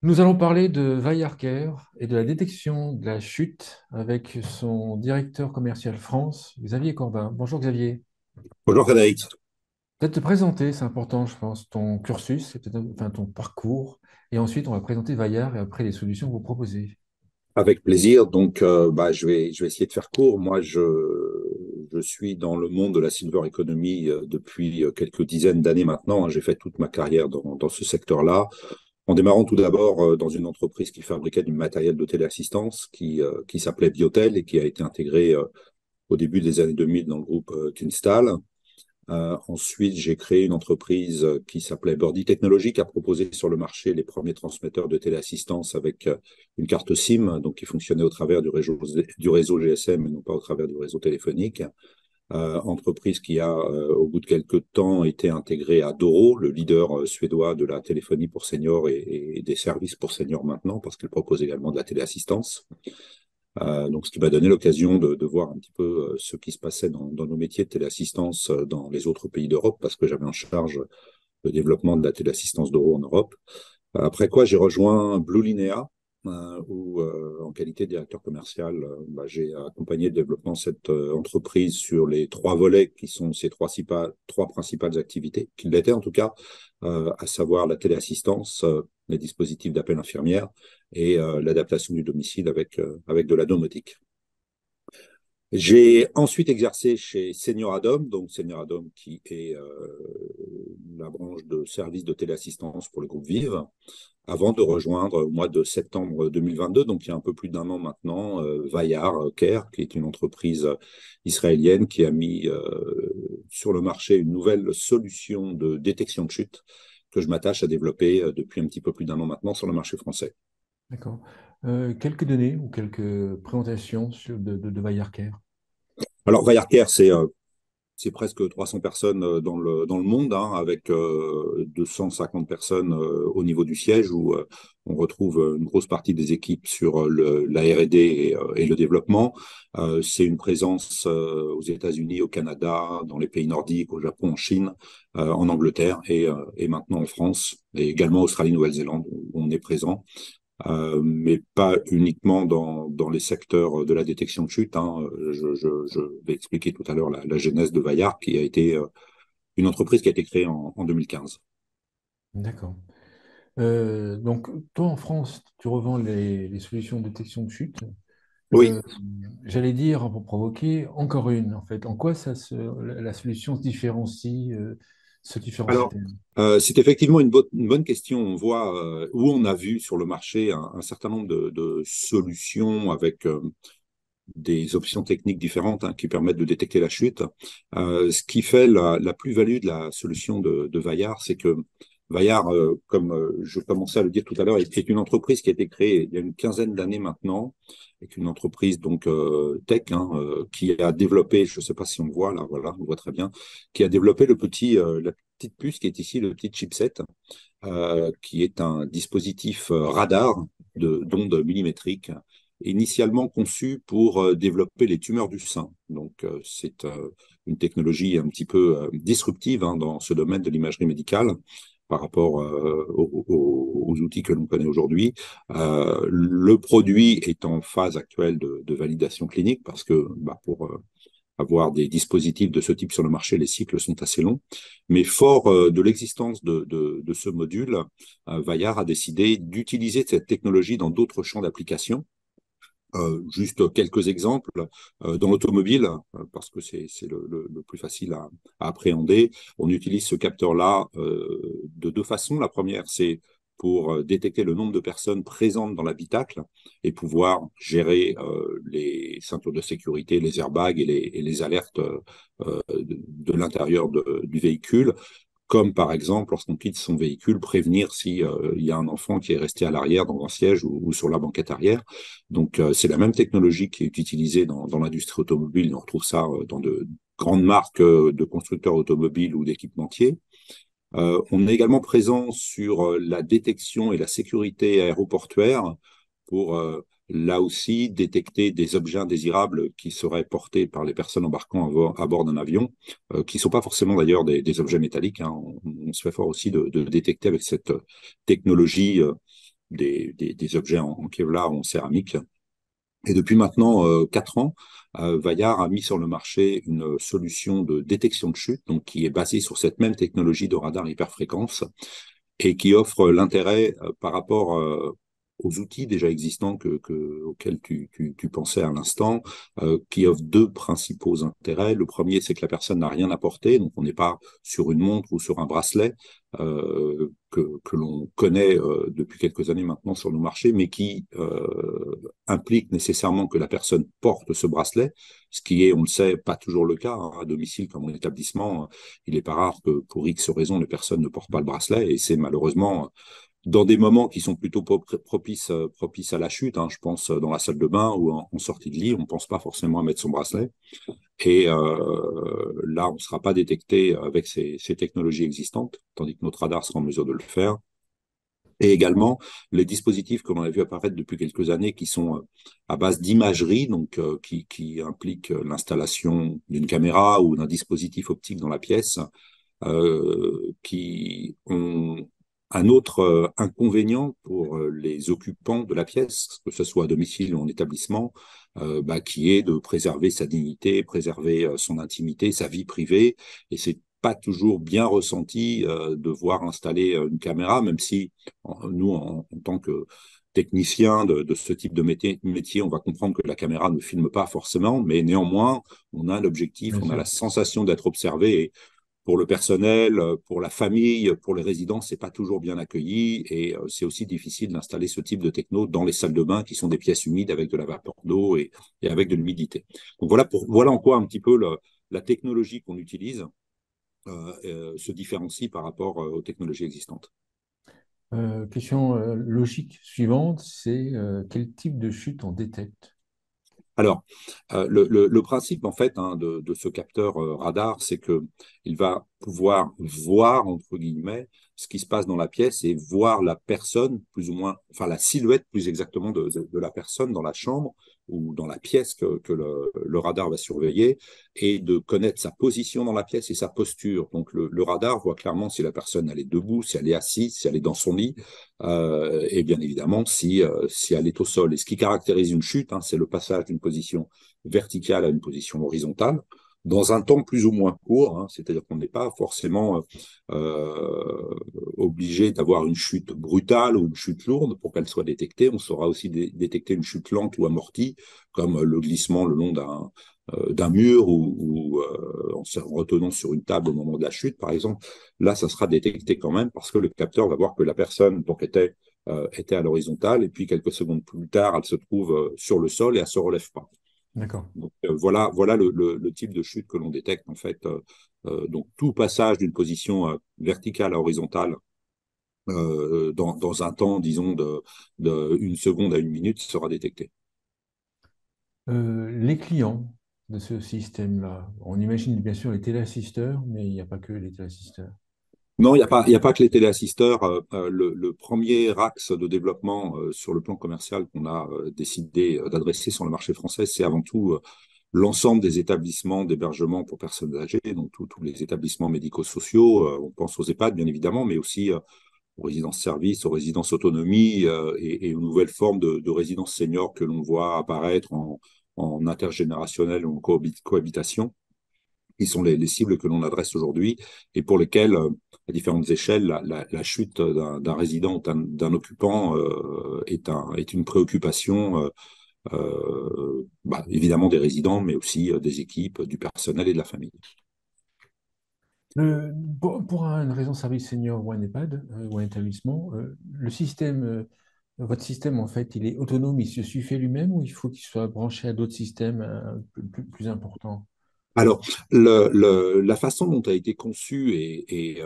Nous allons parler de Wirecard et de la détection de la chute avec son directeur commercial France, Xavier Corbin. Bonjour Xavier. Bonjour Frédéric, Peut-être te présenter, c'est important, je pense, ton cursus, et enfin, ton parcours. Et ensuite, on va présenter Vaillard et après les solutions que vous proposez. avec plaisir. Donc, je vais essayer de faire court. Moi, je suis dans le monde de la silver economy depuis quelques dizaines d'années maintenant, hein. J'ai fait toute ma carrière dans ce secteur-là, en démarrant tout d'abord dans une entreprise qui fabriquait du matériel de téléassistance qui s'appelait Biotel et qui a été intégré au début des années 2000 dans le groupe Kinstal. Ensuite, j'ai créé une entreprise qui s'appelait Birdie Technologies, qui a proposé sur le marché les premiers transmetteurs de téléassistance avec une carte SIM, donc qui fonctionnait au travers du réseau GSM et non pas au travers du réseau téléphonique. Entreprise qui a, au bout de quelques temps, été intégrée à Doro, le leader suédois de la téléphonie pour seniors et des services pour seniors maintenant, parce qu'il propose également de la téléassistance. Donc, ce qui m'a donné l'occasion de voir un petit peu ce qui se passait dans nos métiers de téléassistance dans les autres pays d'Europe, parce que j'avais en charge le développement de la téléassistance d'euro en Europe. Après quoi, j'ai rejoint Blue Linea, où, en qualité de directeur commercial, j'ai accompagné le développement de cette entreprise sur les trois volets qui sont ces trois principales activités, qui l'étaient en tout cas, à savoir la téléassistance, les dispositifs d'appel infirmière et l'adaptation du domicile avec de la domotique. J'ai ensuite exercé chez Senior Adom, donc Senior Adom qui est la branche de service de téléassistance pour le groupe Vive, avant de rejoindre au mois de septembre 2022, donc il y a un peu plus d'un an maintenant, Care, qui est une entreprise israélienne qui a mis sur le marché une nouvelle solution de détection de chute que je m'attache à développer depuis un petit peu plus d'un an maintenant sur le marché français. D'accord. Quelques données ou quelques présentations de Wirecard. Alors, Care, c'est presque 300 personnes dans le monde, hein, avec 250 personnes au niveau du siège, où on retrouve une grosse partie des équipes sur la R&D et le développement. C'est une présence aux États-Unis, au Canada, dans les pays nordiques, au Japon, en Chine, en Angleterre et maintenant en France, et également Australie, Nouvelle-Zélande, où on est présent. Mais pas uniquement dans les secteurs de la détection de chute, hein. Je vais expliquer tout à l'heure la genèse de Vaillard, qui a été une entreprise qui a été créée en 2015. D'accord. Donc, toi, en France, tu revends les solutions de détection de chute. Oui, Euh, J'allais dire, pour provoquer, encore une, en fait. En quoi la solution se alors, différencie-t-elle? c'est effectivement une bonne question. On voit où on a vu sur le marché un certain nombre de solutions avec des options techniques différentes, hein, qui permettent de détecter la chute. Ce qui fait la plus-value de la solution de Vaillard, c'est que Vaillard, comme je commençais à le dire tout à l'heure, est une entreprise qui a été créée il y a une quinzaine d'années maintenant, est une entreprise donc tech, hein, qui a développé, je ne sais pas si on voit là, voilà, on voit très bien, qui a développé la petite puce qui est ici, le petit chipset, qui est un dispositif radar d'ondes millimétriques, initialement conçu pour développer les tumeurs du sein. Donc, c'est une technologie un petit peu disruptive, hein, dans ce domaine de l'imagerie médicale par rapport aux outils que l'on connaît aujourd'hui. Le produit est en phase actuelle de validation clinique parce que, pour avoir des dispositifs de ce type sur le marché, les cycles sont assez longs. Mais fort de l'existence de ce module, Vaillard a décidé d'utiliser cette technologie dans d'autres champs d'application. Juste quelques exemples. Dans l'automobile, parce que c'est le plus facile à appréhender, on utilise ce capteur-là de deux façons. La première, c'est pour détecter le nombre de personnes présentes dans l'habitacle et pouvoir gérer les ceintures de sécurité, les airbags et les alertes de l'intérieur du véhicule, comme par exemple, lorsqu'on quitte son véhicule, prévenir si il y a un enfant qui est resté à l'arrière dans un siège ou sur la banquette arrière. Donc, c'est la même technologie qui est utilisée dans l'industrie automobile. On retrouve ça dans de grandes marques de constructeurs automobiles ou d'équipementiers. On est également présent sur la détection et la sécurité aéroportuaire pour, là aussi, détecter des objets indésirables qui seraient portés par les personnes embarquant à bord d'un avion, qui ne sont pas forcément d'ailleurs des objets métalliques, hein. On se fait fort aussi de détecter avec cette technologie des objets en Kevlar ou en céramique. Et depuis maintenant 4 ans, Vaillard a mis sur le marché une solution de détection de chute, donc qui est basée sur cette même technologie de radar hyperfréquence et qui offre l'intérêt par rapport aux outils déjà existants auxquels tu pensais à l'instant, qui offre deux principaux intérêts. Le premier, c'est que la personne n'a rien à porter, donc on n'est pas sur une montre ou sur un bracelet que l'on connaît depuis quelques années maintenant sur nos marchés, mais qui implique nécessairement que la personne porte ce bracelet, ce qui est, on le sait, pas toujours le cas, hein, à domicile comme en établissement. Il n'est pas rare que pour X raisons, les personnes ne portent pas le bracelet et c'est malheureusement dans des moments qui sont plutôt propices à la chute, hein, je pense dans la salle de bain ou en sortie de lit, on ne pense pas forcément à mettre son bracelet. Et là, on ne sera pas détecté avec ces technologies existantes, tandis que notre radar sera en mesure de le faire. Et également, les dispositifs que l'on a vu apparaître depuis quelques années qui sont à base d'imagerie, donc qui impliquent l'installation d'une caméra ou d'un dispositif optique dans la pièce, qui ont un autre inconvénient pour les occupants de la pièce, que ce soit à domicile ou en établissement, qui est de préserver sa dignité, préserver son intimité, sa vie privée. Et c'est pas toujours bien ressenti de voir installer une caméra, même si nous, en tant que technicien de ce type de métier, on va comprendre que la caméra ne filme pas forcément, mais néanmoins, on a l'objectif, Bien on a la sûr. sensation d'être observé. Et pour le personnel, pour la famille, pour les résidents, c'est pas toujours bien accueilli et c'est aussi difficile d'installer ce type de techno dans les salles de bain qui sont des pièces humides avec de la vapeur d'eau et avec de l'humidité. Donc voilà en quoi un petit peu la technologie qu'on utilise se différencie par rapport aux technologies existantes. Question logique suivante, c'est quel type de chute on détecte? Alors, le principe en fait de ce capteur radar, c'est que il va pouvoir voir entre guillemets ce qui se passe dans la pièce et voir la personne plus ou moins, enfin la silhouette plus exactement de la personne dans la chambre ou dans la pièce que le radar va surveiller et de connaître sa position dans la pièce et sa posture. Donc le radar voit clairement si la personne elle est debout, si elle est assise, si elle est dans son lit, et bien évidemment si elle est au sol. Et ce qui caractérise une chute, hein, c'est le passage d'une position verticale à une position horizontale dans un temps plus ou moins court, hein, c'est-à-dire qu'on n'est pas forcément obligé d'avoir une chute brutale ou une chute lourde pour qu'elle soit détectée. On saura aussi détecter une chute lente ou amortie, comme le glissement le long d'un mur ou en se retenant sur une table au moment de la chute, par exemple. Là, ça sera détecté quand même parce que le capteur va voir que la personne donc, était à l'horizontale et puis quelques secondes plus tard, elle se trouve sur le sol et elle ne se relève pas. D'accord. Donc, voilà le type de chute que l'on détecte en fait. Donc tout passage d'une position verticale à horizontale dans un temps, disons, de 1 seconde à 1 minute sera détecté. Les clients de ce système-là, on imagine bien sûr les téléassisteurs, mais il n'y a pas que les téléassisteurs. Non, il y a pas que les téléassisteurs. Le premier axe de développement sur le plan commercial qu'on a décidé d'adresser sur le marché français, c'est avant tout l'ensemble des établissements d'hébergement pour personnes âgées, donc tous les établissements médico-sociaux. On pense aux EHPAD, bien évidemment, mais aussi aux résidences-services, aux résidences autonomie et aux nouvelles formes de résidences seniors que l'on voit apparaître en intergénérationnel ou en cohabitation, qui sont les cibles que l'on adresse aujourd'hui et pour lesquelles, à différentes échelles, la chute d'un résident ou d'un occupant est une préoccupation, évidemment des résidents, mais aussi des équipes, du personnel et de la famille. Pour une raison service senior ou un EHPAD ou un établissement, le système, votre système, en fait, il est autonome, il se suffit lui-même ou il faut qu'il soit branché à d'autres systèmes plus importants? Alors, la façon dont a été conçue et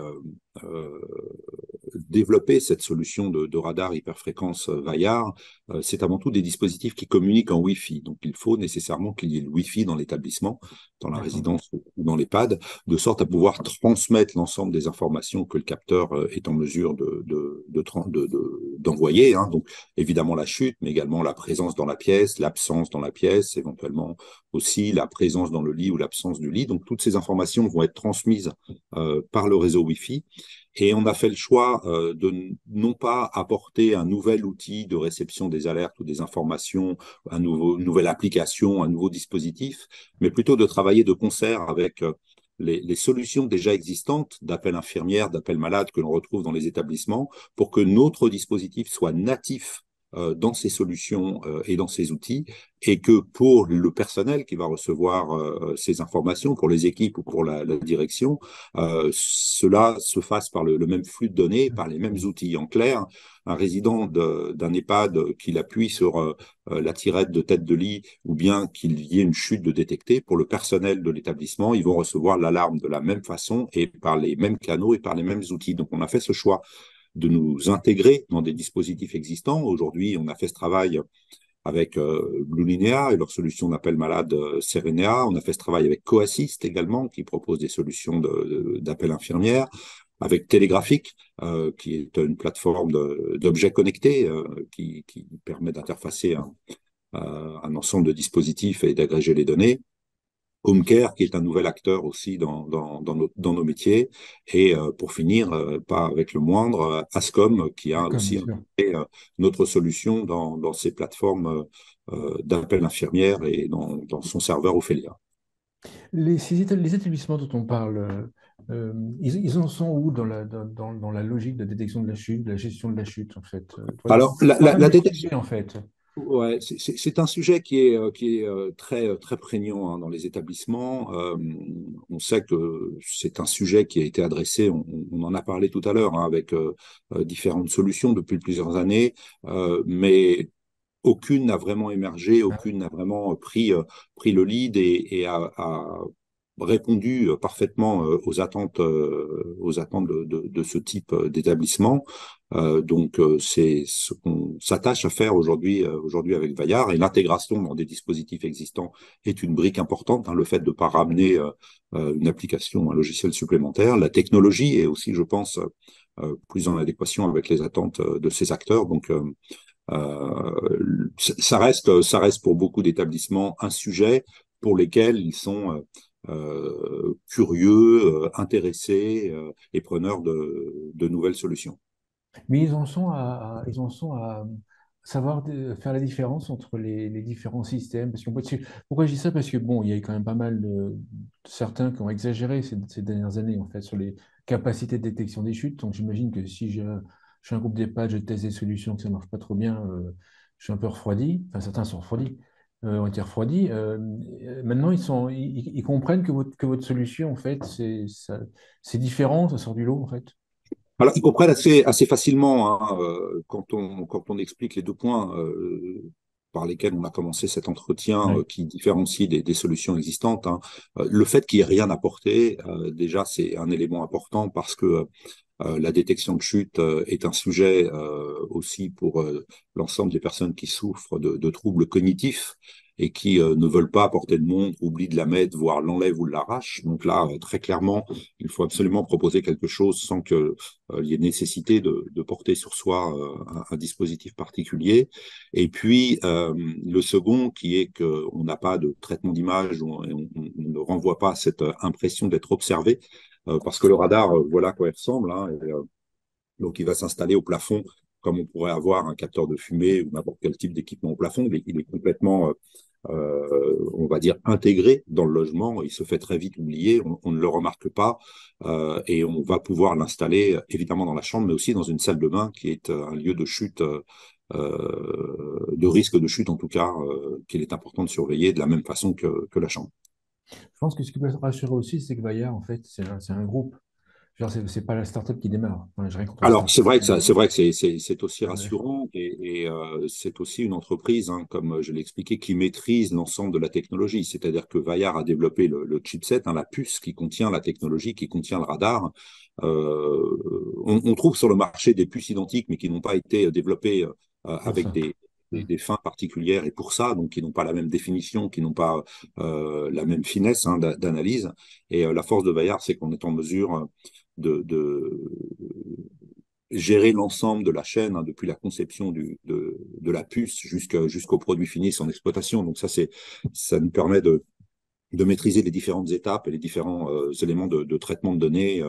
développer cette solution de radar hyperfréquence Vaillard, c'est avant tout des dispositifs qui communiquent en Wi-Fi. Donc, il faut nécessairement qu'il y ait le Wi-Fi dans l'établissement, dans la D'accord. résidence ou dans l'EHPAD, de sorte à pouvoir transmettre l'ensemble des informations que le capteur est en mesure d'envoyer. Hein. Donc, évidemment, la chute, mais également la présence dans la pièce, l'absence dans la pièce, éventuellement aussi la présence dans le lit ou l'absence du lit. Donc, toutes ces informations vont être transmises par le réseau Wi-Fi. Et on a fait le choix de non pas apporter un nouvel outil de réception des alertes ou des informations, une nouvelle application, un nouveau dispositif, mais plutôt de travailler de concert avec les solutions déjà existantes d'appel infirmière, d'appel malade que l'on retrouve dans les établissements pour que notre dispositif soit natif dans ces solutions et dans ces outils, et que pour le personnel qui va recevoir ces informations, pour les équipes ou pour la direction, cela se fasse par le même flux de données, par les mêmes outils. En clair, un résident d'un EHPAD qu'il appuie sur la tirette de tête de lit ou bien qu'il y ait une chute de détecter, pour le personnel de l'établissement, ils vont recevoir l'alarme de la même façon et par les mêmes canaux et par les mêmes outils. Donc on a fait ce choix de nous intégrer dans des dispositifs existants. Aujourd'hui, on a fait ce travail avec Blulinea et leur solution d'appel malade Serenea. On a fait ce travail avec CoAssist également, qui propose des solutions d'appel infirmière, avec Télégraphique, qui est une plateforme d'objets connectés qui permet d'interfacer un ensemble de dispositifs et d'agréger les données. HomeCare, qui est un nouvel acteur aussi dans nos métiers. Et pour finir, pas avec le moindre, Ascom, qui a D'accord, bien aussi sûr. intégré notre solution dans ses plateformes d'appel infirmière et dans son serveur Ophelia. Les établissements dont on parle, ils en sont où dans la logique de détection de la chute, de la gestion de la chute, en fait? Alors, C'est quoi même les sujets, en fait? ouais, c'est un sujet qui est très prégnant hein, dans les établissements. On sait que c'est un sujet qui a été adressé, on en a parlé tout à l'heure, hein, avec différentes solutions depuis plusieurs années, mais aucune n'a vraiment émergé, aucune n'a vraiment pris le lead et a répondu parfaitement aux attentes de ce type d'établissement. C'est ce qu'on s'attache à faire aujourd'hui avec Vaillard, et l'intégration dans des dispositifs existants est une brique importante, hein, le fait de ne pas ramener une application, un logiciel supplémentaire. La technologie est aussi, je pense, plus en adéquation avec les attentes de ces acteurs. Ça reste pour beaucoup d'établissements un sujet pour lesquels ils sont curieux, intéressés et preneurs de nouvelles solutions. Mais ils en sont à savoir faire la différence entre les différents systèmes. Pourquoi je dis ça? Parce que bon, il y a eu quand même pas mal de certains qui ont exagéré ces dernières années en fait sur les capacités de détection des chutes. Donc j'imagine que si je suis un groupe d'EHPAD, je teste des solutions que ça marche pas trop bien, je suis un peu refroidi. Enfin, certains sont refroidis, ont été refroidis. Maintenant, ils comprennent que votre solution en fait c'est différent, ça sort du lot en fait. Alors, ils comprennent assez facilement hein, quand on explique les deux points par lesquels on a commencé cet entretien Ouais. qui différencient des solutions existantes. Hein. Le fait qu'il n'y ait rien apporté, déjà, c'est un élément important parce que la détection de chute est un sujet aussi pour l'ensemble des personnes qui souffrent de troubles cognitifs et qui ne veulent pas porter de montre, oublient de la mettre, voire l'enlèvent ou l'arrachent. Donc là, très clairement, il faut absolument proposer quelque chose sans que il y ait nécessité de porter sur soi un dispositif particulier. Et puis, le second, qui est qu'on n'a pas de traitement d'image, on ne renvoie pas cette impression d'être observé, parce que le radar, voilà à quoi il ressemble. Hein, donc, il va s'installer au plafond comme on pourrait avoir un capteur de fumée ou n'importe quel type d'équipement au plafond. Il est complètement, on va dire, intégré dans le logement. Il se fait très vite oublier, on ne le remarque pas et on va pouvoir l'installer évidemment dans la chambre, mais aussi dans une salle de bain qui est un lieu de chute, de risque de chute en tout cas, qu'il est important de surveiller de la même façon que la chambre. Je pense que ce qui peut rassurer aussi, c'est que Vaillard, en fait, c'est un groupe. Genre, c'est pas la start-up qui démarre. Enfin, j'ai rien contre les Alors, start-up. c'est vrai que c'est aussi Ouais, rassurant et c'est aussi une entreprise, hein, comme je l'ai expliqué, qui maîtrise l'ensemble de la technologie. C'est-à-dire que Vaillard a développé le chipset, hein, la puce qui contient la technologie, qui contient le radar. On trouve sur le marché des puces identiques, mais qui n'ont pas été développées pour avec ça. Hmm. des fins particulières et pour ça, donc qui n'ont pas la même définition, qui n'ont pas la même finesse hein, d'analyse. Et la force de Vaillard, c'est qu'on est en mesure de gérer l'ensemble de la chaîne, hein, depuis la conception de la puce jusqu'au produit fini, son exploitation. Donc ça nous permet de maîtriser les différentes étapes et les différents éléments de traitement de données,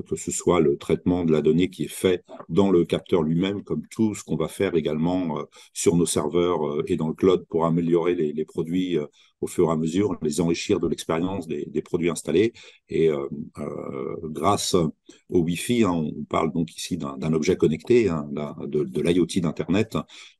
que ce soit le traitement de la donnée qui est fait dans le capteur lui-même, comme tout ce qu'on va faire également sur nos serveurs et dans le cloud pour améliorer les produits au fur et à mesure, les enrichir de l'expérience des produits installés. Et grâce au Wi-Fi, hein, on parle donc ici d'un objet connecté, hein, de l'IoT d'Internet,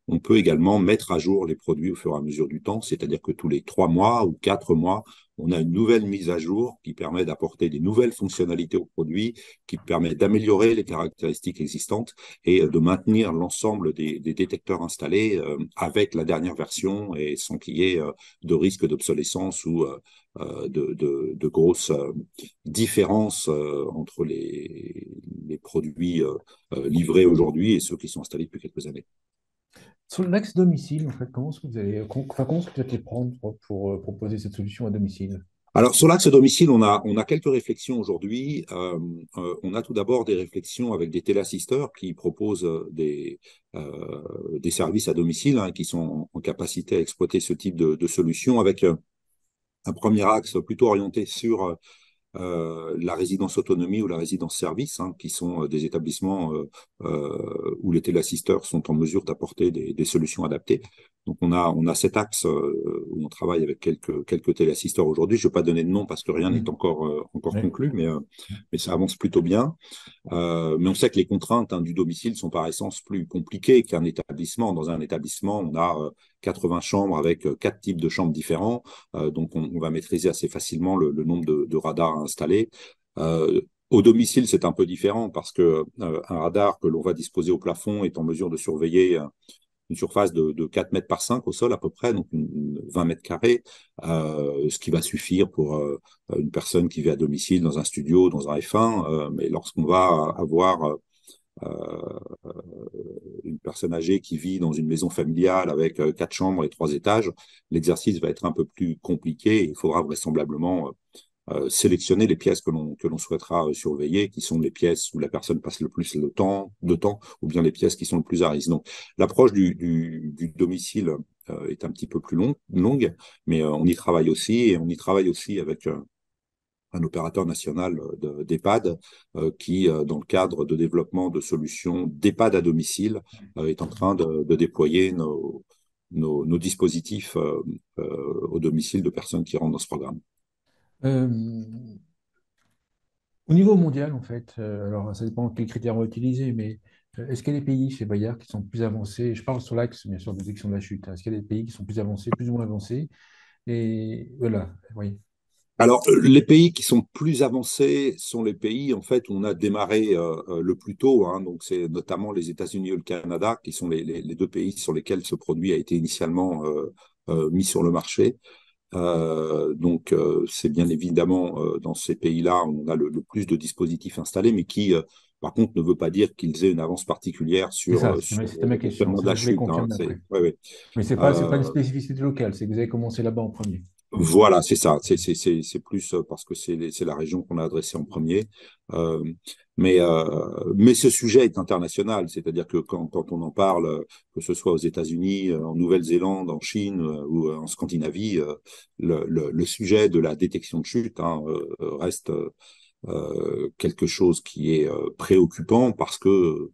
on peut également mettre à jour les produits au fur et à mesure du temps, c'est-à-dire que tous les 3 mois ou 4 mois, on a une nouvelle mise à jour qui permet d'apporter des nouvelles fonctionnalités au produit, qui permet d'améliorer les caractéristiques existantes et de maintenir l'ensemble des détecteurs installés avec la dernière version et sans qu'il y ait de risque d'obsolescence ou de grosses différences entre les produits livrés aujourd'hui et ceux qui sont installés depuis quelques années. Sur l'axe domicile, en fait, comment est-ce que vous allez, enfin, comment est-ce que vous allez prendre pour proposer cette solution à domicile? Alors, sur l'axe domicile, on a quelques réflexions aujourd'hui. On a tout d'abord des réflexions avec des téléassisteurs qui proposent des services à domicile, hein, qui sont en capacité à exploiter ce type de solution avec un premier axe plutôt orienté sur la résidence autonomie ou la résidence service, hein, qui sont des établissements où les téléassisteurs sont en mesure d'apporter des solutions adaptées. Donc on a cet axe où on travaille avec quelques téléassisteurs aujourd'hui. Je ne vais pas donner de nom parce que rien n'est Hmm. encore Oui. conclu, mais ça avance plutôt bien. Mais on sait que les contraintes, hein, du domicile sont par essence plus compliquées qu'un établissement. Dans un établissement, on a 80 chambres avec 4 types de chambres différents. Donc, on va maîtriser assez facilement le nombre de radars installés. Au domicile, c'est un peu différent parce que un radar que l'on va disposer au plafond est en mesure de surveiller une surface de 4 mètres par 5 au sol à peu près, donc 20 mètres carrés, ce qui va suffire pour une personne qui vit à domicile dans un studio, dans un F1. Mais lorsqu'on va avoir une personne âgée qui vit dans une maison familiale avec 4 chambres et 3 étages, l'exercice va être un peu plus compliqué. Il faudra vraisemblablement sélectionner les pièces que l'on souhaitera surveiller, qui sont les pièces où la personne passe le plus de temps, ou bien les pièces qui sont le plus à risque. Donc, l'approche du domicile est un petit peu plus longue, mais on y travaille aussi, et on y travaille aussi avec un opérateur national d'EHPAD qui, dans le cadre de développement de solutions d'EHPAD à domicile, est en train de déployer nos dispositifs au domicile de personnes qui rentrent dans ce programme. Euh, Au niveau mondial, en fait, alors ça dépend de quels critères on va utiliser, mais est-ce qu'il y a des pays chez Bayard qui sont plus avancés? Je parle sur l'axe, bien sûr, de détection de la chute, hein. Est-ce qu'il y a des pays qui sont plus avancés, plus ou moins avancés? Et voilà, oui. Alors, les pays qui sont plus avancés sont les pays en fait où on a démarré le plus tôt, hein. Donc c'est notamment les États-Unis et le Canada qui sont les deux pays sur lesquels ce produit a été initialement mis sur le marché. Donc c'est bien évidemment dans ces pays-là où on a le plus de dispositifs installés, mais qui par contre ne veut pas dire qu'ils aient une avance particulière C'est sur, ça, sur c'était ma le question. fonctionnement de C'est ça la que je voulais chute, hein. confirmer après. Ouais, ouais. Mais c'est pas une Euh, spécificité locale, c'est que vous avez commencé là-bas en premier. Voilà, c'est ça. C'est plus parce que c'est la région qu'on a adressée en premier. Euh, mais ce sujet est international, c'est-à-dire que quand on en parle, que ce soit aux États-Unis, en Nouvelle-Zélande, en Chine ou en Scandinavie, le sujet de la détection de chute, hein, reste quelque chose qui est préoccupant parce que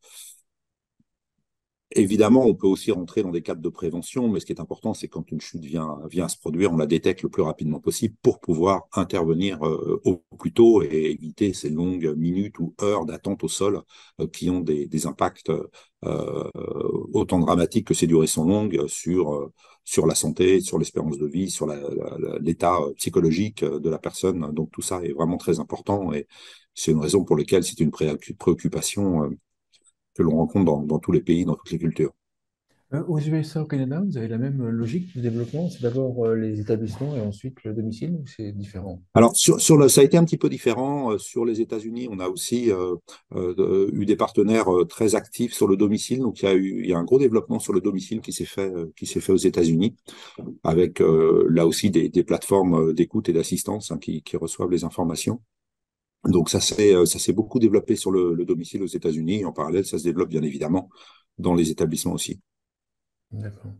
évidemment, on peut aussi rentrer dans des cadres de prévention, mais ce qui est important, c'est quand une chute vient à se produire, on la détecte le plus rapidement possible pour pouvoir intervenir au plus tôt et éviter ces longues minutes ou heures d'attente au sol qui ont des impacts autant dramatiques que ces durées sont longues sur la santé, sur l'espérance de vie, sur l'état psychologique de la personne. Donc tout ça est vraiment très important et c'est une raison pour laquelle c'est une préoccupation que l'on rencontre dans tous les pays, dans toutes les cultures. Aux USA, au Canada, vous avez la même logique de développement? C'est d'abord les établissements et ensuite le domicile ou c'est différent? Alors, ça a été un petit peu différent. Sur les États-Unis, on a aussi eu des partenaires très actifs sur le domicile. Donc, il y a un gros développement sur le domicile qui s'est fait aux États-Unis, avec là aussi des plateformes d'écoute et d'assistance, hein, qui reçoivent les informations. Donc, ça s'est beaucoup développé sur le domicile aux États-Unis. Et en parallèle, ça se développe bien évidemment dans les établissements aussi. D'accord.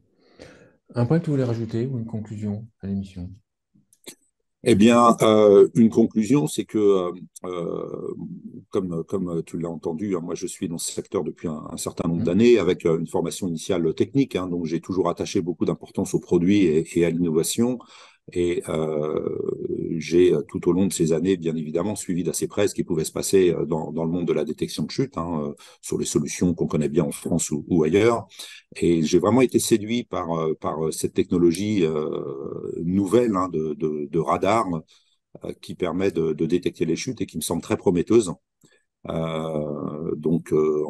Un point que vous voulez rajouter ou une conclusion à l'émission? Eh bien, une conclusion, c'est que, comme tu l'as entendu, hein, moi je suis dans ce secteur depuis un certain nombre Hmm. d'années, avec une formation initiale technique, hein, donc j'ai toujours attaché beaucoup d'importance aux produits et à l'innovation. Et j'ai tout au long de ces années, bien évidemment, suivi d'assez près ce qui pouvait se passer dans le monde de la détection de chute, hein, sur les solutions qu'on connaît bien en France ou ailleurs. Et j'ai vraiment été séduit par cette technologie nouvelle, hein, de radar qui permet de détecter les chutes et qui me semble très prometteuse. En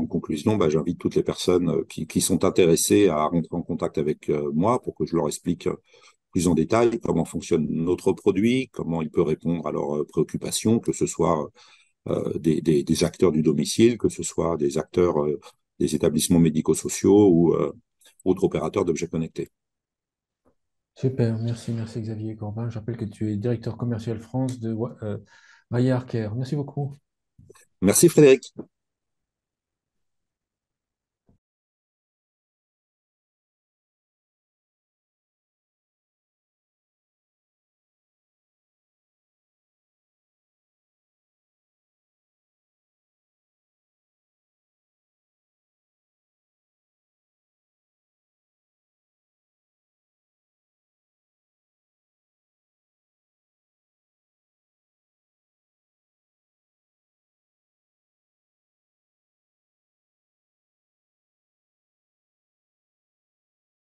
conclusion, bah, j'invite toutes les personnes qui sont intéressées à rentrer en contact avec moi pour que je leur explique plus en détail comment fonctionne notre produit, comment il peut répondre à leurs préoccupations, que ce soit des acteurs du domicile, que ce soit des acteurs des établissements médico-sociaux ou autres opérateurs d'objets connectés. Super, merci, merci Xavier Corbin. Je rappelle que tu es directeur commercial France de Maillard Care. Merci beaucoup. Merci Frédéric.